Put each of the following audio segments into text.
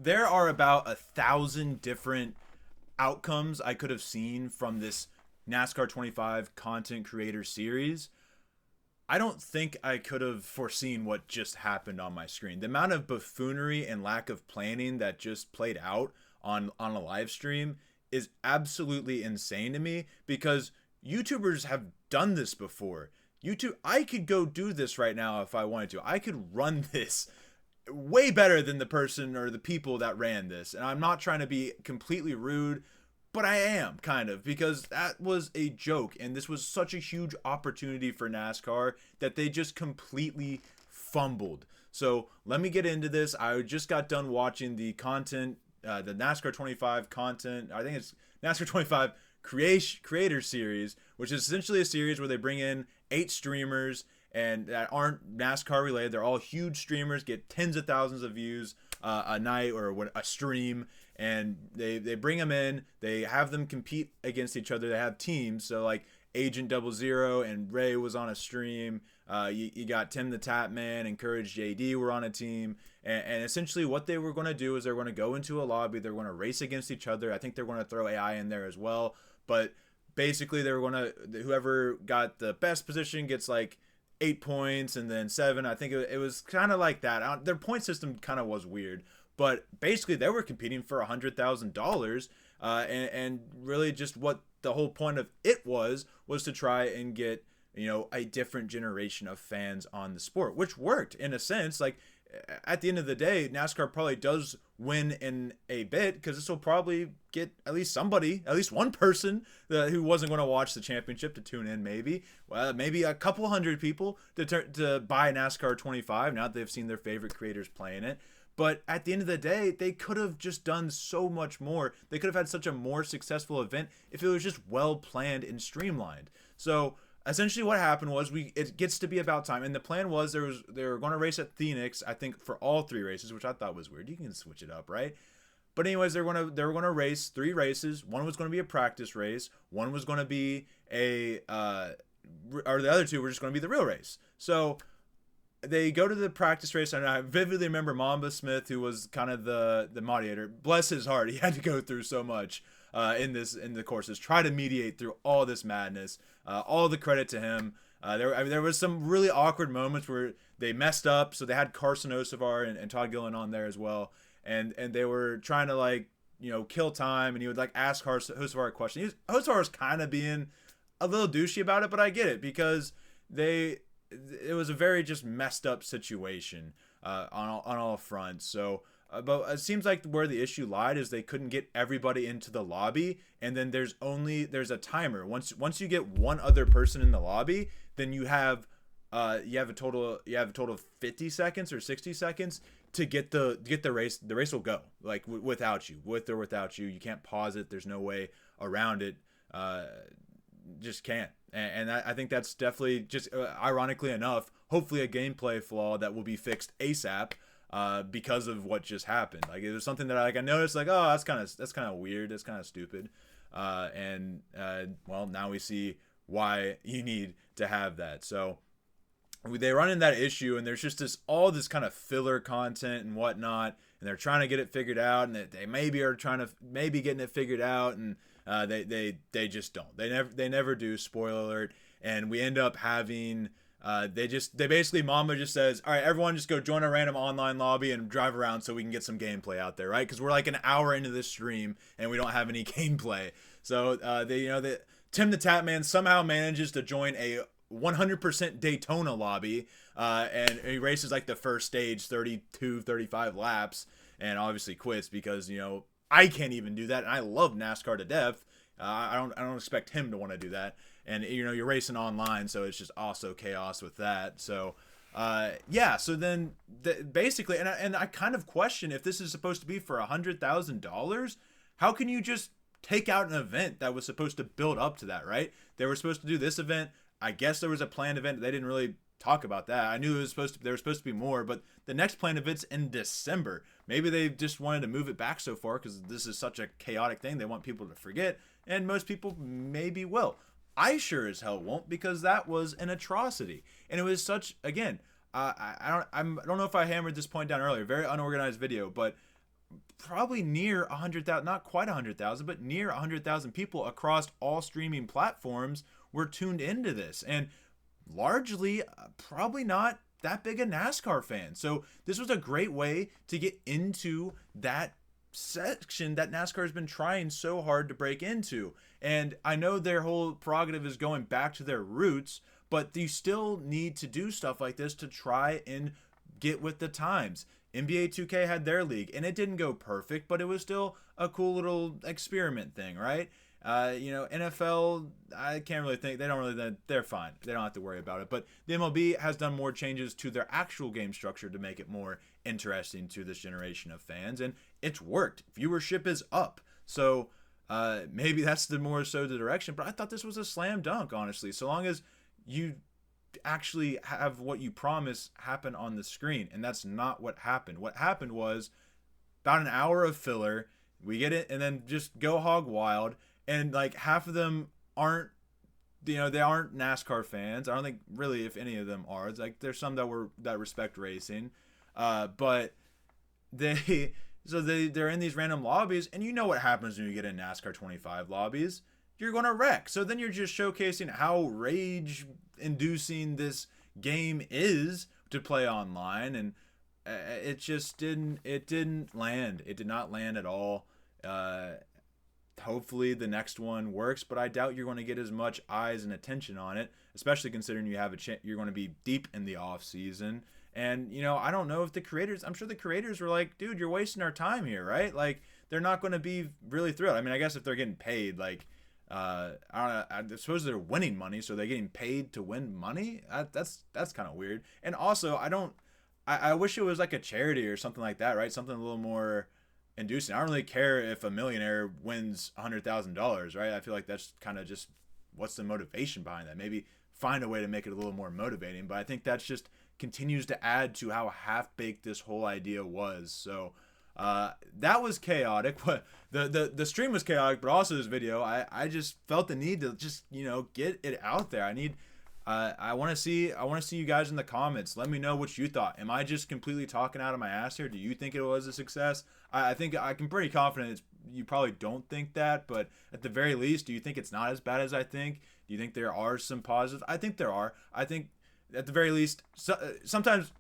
there are about 1,000 different outcomes I could have seen from this NASCAR 25 content creator series. I don't think I could have foreseen what just happened on my screen. The amount of buffoonery and lack of planning that just played out on a live stream is absolutely insane to me, because YouTubers have done this before. YouTube, I could go do this right now if I wanted to. I could run this way better than the person or the people that ran this. And I'm not trying to be completely rude, but I am kind of, because that was a joke, and this was such a huge opportunity for NASCAR that they just completely fumbled. So let me get into this. I just got done watching the content, the NASCAR 25 content. I think it's NASCAR 25 Creator Series, which is essentially a series where they bring in 8 streamers and that aren't NASCAR related. They're all huge streamers, get tens of thousands of views a night or a stream, and they bring them in. They have them compete against each other. They have teams. So like Agent 00 and Ray was on a stream. You got Tim the Tap Man and Courage JD were on a team. And essentially what they were going to do is they're going to go into a lobby. They're going to race against each other. I think they're going to throw AI in there as well. But basically they were going to, whoever got the best position gets like 8 points, and then 7. I think it was kind of like that. Their point system kind of was weird. But basically they were competing for $100,000. And really just what the whole point of it was to try and get, a different generation of fans on the sport, which worked in a sense. Like at the end of the day, NASCAR probably does win in a bit, because this will probably get at least somebody, at least one person who wasn't going to watch the championship to tune in. Maybe a couple hundred people to buy NASCAR 25 now that they've seen their favorite creators playing it. But at the end of the day, they could have just done so much more. They could have had such a more successful event if it was just well planned and streamlined. So essentially what happened was it gets to be about time, and the plan was they were going to race at Phoenix, I think, for all 3 races, which I thought was weird. You can switch it up, right? But anyways, they were going to race 3 races. One was going to be a practice race. One was going to be or the other 2 were just going to be the real race. So they go to the practice race, and I vividly remember Mamba Smith, who was kind of the moderator. Bless his heart, he had to go through so much in the courses, try to mediate through all this madness. All the credit to him. There was some really awkward moments where they messed up, so they had Carson Osevar and Todd Gillen on there as well, and they were trying to kill time, and he would ask Osevar a question. Osevar was kind of being a little douchey about it, but I get it, because it was a very just messed up situation on all fronts. So, but it seems like where the issue lied is they couldn't get everybody into the lobby, and then there's a timer. Once you get one other person in the lobby, then you have a total of 50 seconds or 60 seconds to get the race. The race will go without you, with or without you. You can't pause it. There's no way around it. Just can't. And I think that's definitely just ironically enough, hopefully a gameplay flaw that will be fixed ASAP because of what just happened. It was something that I noticed, oh, that's kind of weird, that's kind of stupid. Well, now we see why you need to have that. So they run in that issue, and there's just all this kind of filler content and whatnot, and they're trying to get it figured out, and they maybe are getting it figured out, and they just don't. They never do. Spoiler alert. And we end up having basically Mamba just says, all right, everyone just go join a random online lobby and drive around so we can get some gameplay out there, right? Because we're an hour into this stream and we don't have any gameplay. So Tim the Tap Man somehow manages to join a 100% Daytona lobby, and he races the first stage 35 laps, and obviously quits because I can't even do that, and I love NASCAR to death. I don't expect him to want to do that. And you're racing online, so it's just also chaos with that. So so then basically, and I kind of question if this is supposed to be for $100,000. How can you just take out an event that was supposed to build up to that, right? They were supposed to do this event. I guess there was a planned event. They didn't really talk about that. I knew there was supposed to be more, but the next planned event's in December. Maybe they just wanted to move it back so far because this is such a chaotic thing. They want people to forget, and most people maybe will. I sure as hell won't, because that was an atrocity, and it was such, again, I don't know if I hammered this point down earlier. Very unorganized video, but probably near 100,000, not quite 100,000, but near 100,000 people across all streaming platforms were tuned into this. And largely, probably not that big a NASCAR fan. So this was a great way to get into that section that NASCAR has been trying so hard to break into. And I know their whole prerogative is going back to their roots, but you still need to do stuff like this to try and get with the times. NBA 2K had their league, and it didn't go perfect, but it was still a cool little experiment thing, right? NFL, I can't really think, they're fine. They don't have to worry about it. But the MLB has done more changes to their actual game structure to make it more interesting to this generation of fans, and it's worked. Viewership is up. So maybe that's the more so the direction, but I thought this was a slam dunk, honestly. So long as you actually have what you promise happen on the screen, and that's not what happened. What happened was about an hour of filler, we get it, and then just go hog wild, and like half of them aren't, they aren't NASCAR fans. I don't think really if any of them are. It's like there's some that respect racing, but they're in these random lobbies, and you know what happens when you get in NASCAR 25 lobbies. You're going to wreck. So then you're just showcasing how rage inducing this game is to play online, and it didn't land. It did not land at all. Hopefully the next one works, but I doubt you're going to get as much eyes and attention on it, especially considering you have you're going to be deep in the off season. And I don't know if I'm sure the creators were like, dude, you're wasting our time here, right? Like, they're not going to be really thrilled. I mean, I guess if they're getting paid, like, I don't know, I suppose they're winning money, so they're getting paid to win money. That's kind of weird. And also, I wish it was like a charity or something like that, right? Something a little more inducing. I don't really care if a millionaire wins $100,000, right? I feel like that's kind of just, what's the motivation behind that? Maybe find a way to make it a little more motivating, but I think that's just continues to add to how half-baked this whole idea was. So that was chaotic. The stream was chaotic, but also this video, I just felt the need to just get it out there. I want to see you guys in the comments. Let me know what you thought. Am I just completely talking out of my ass here? Do you think it was a success? I think I can pretty confident you probably don't think that, but at the very least, do you think it's not as bad as I think? Do you think there are some positives? I think there are. I think at the very least, sometimes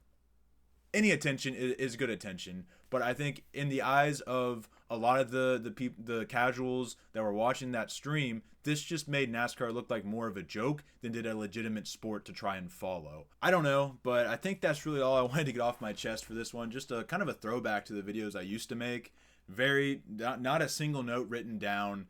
any attention is good attention, but I think in the eyes of a lot of the casuals that were watching that stream, this just made NASCAR look like more of a joke than did a legitimate sport to try and follow. I don't know, but I think that's really all I wanted to get off my chest for this one. Just a kind of a throwback to the videos I used to make. Very not a single note written down.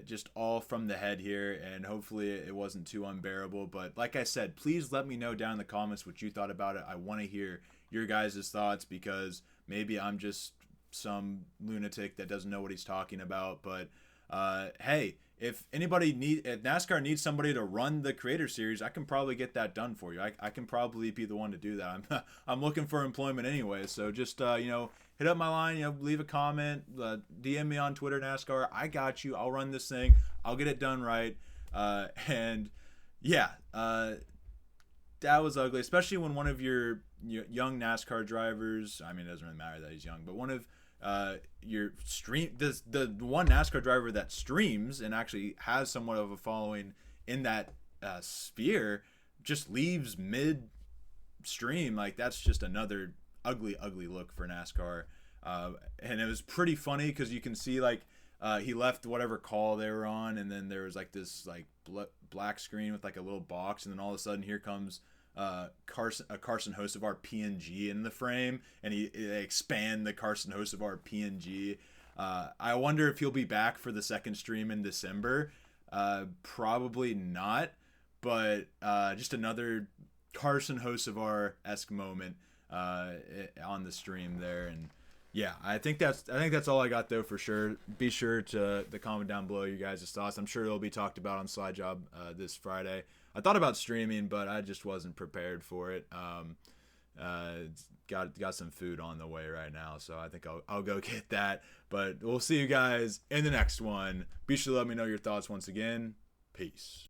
Just all from the head here, and hopefully it wasn't too unbearable. But like I said, please let me know down in the comments what you thought about it. I want to hear your guys' thoughts, because maybe I'm just some lunatic that doesn't know what he's talking about. But hey, if NASCAR needs somebody to run the creator series, I can probably get that done for you. I can probably be the one to do that. I'm looking for employment anyway, so just hit up my line, leave a comment, DM me on Twitter, NASCAR. I got you. I'll run this thing. I'll get it done right. And yeah, that was ugly, especially when one of your young NASCAR drivers, I mean, it doesn't really matter that he's young, but one of your the one NASCAR driver that streams and actually has somewhat of a following in that sphere just leaves mid stream. Like, that's just another ugly look for NASCAR. And it was pretty funny because you can see like he left whatever call they were on, and then there was like this like black screen with like a little box, and then all of a sudden here comes Carson Hocevar PNG in the frame, and they expand the Carson Hocevar PNG. I wonder if he'll be back for the second stream in December. Probably not, but just another Carson Hocevar-esque moment on the stream there. And yeah, I think that's all I got though, for sure. Be sure to comment down below your guys' thoughts. I'm sure it'll be talked about on Slide Job this Friday. I thought about streaming, but I just wasn't prepared for it. Got some food on the way right now, so I think I'll go get that. But we'll see you guys in the next one. Be sure to let me know your thoughts once again. Peace.